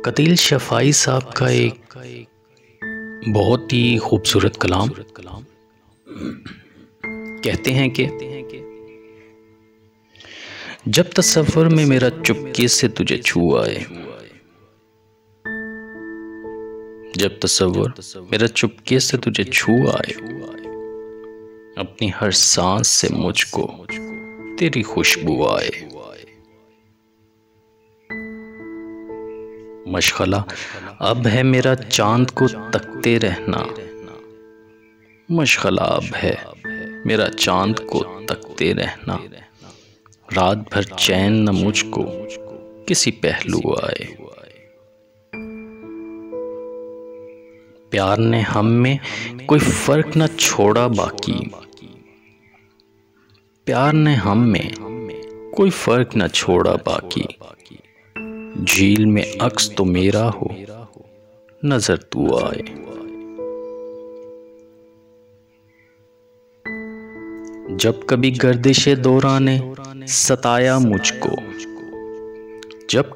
कतील शफ़ाई साहब का एक बहुत ही खूबसूरत कलाम कहते हैं कि जब तसव्वुर में मेरा चुपके से तुझे छू आए, जब तसव्वुर मेरा चुपके से तुझे छू आए, अपनी हर सांस से मुझको तेरी खुशबू आए। मशग़ला अब है मेरा चांद को तकते रहना, मशग़ला अब है मेरा चांद को तकते रहना। रात भर चैन न मुझको किसी पहलू आए। प्यार ने हम में कोई फर्क न छोड़ा बाकी, प्यार ने हम में कोई फर्क न छोड़ा बाकी। झील में अक्स तो मेरा हो, नजर तू आए। जब कभी गर्दिशे दौरान ने सताया मुझको, जब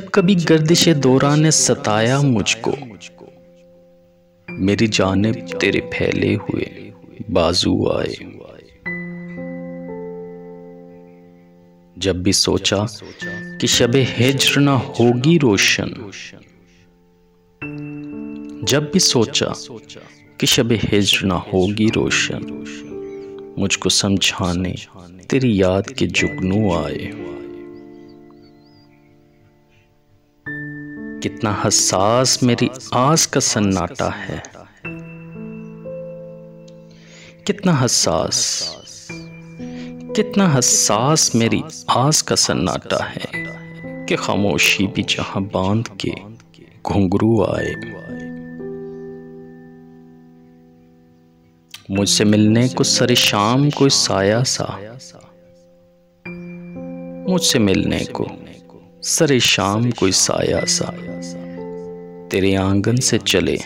कभी गर्दिशे दौरान ने सताया मुझको, मेरी जानिब तेरे फैले हुए बाजू आए। जब भी सोचा कि शबे हिज्र न होगी रोशन, जब भी सोचा कि शबे हिज्र न होगी रोशन, मुझको समझाने तेरी याद के जुगनू आए। कितना हसास मेरी आस का सन्नाटा है, कितना हसास मेरी आस का सन्नाटा है कि खामोशी भी जहां बांध के घुंघरू आए। मुझसे मिलने को सरे शाम कोई साया सा, मुझसे मिलने को सरे शाम कोई साया सा, तेरे आंगन से चले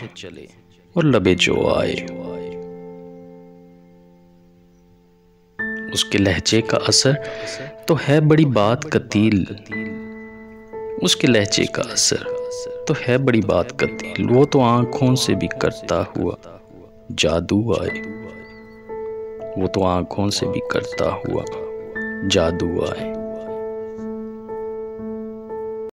और लबे जो आए। उसके लहजे का असर तो है बड़ी बात कतील, उसके लहजे का असर तो है बड़ी बात कतील। वो तो आंखों से भी करता हुआ जादू आए, वो तो आंखों से भी करता हुआ जादू आए।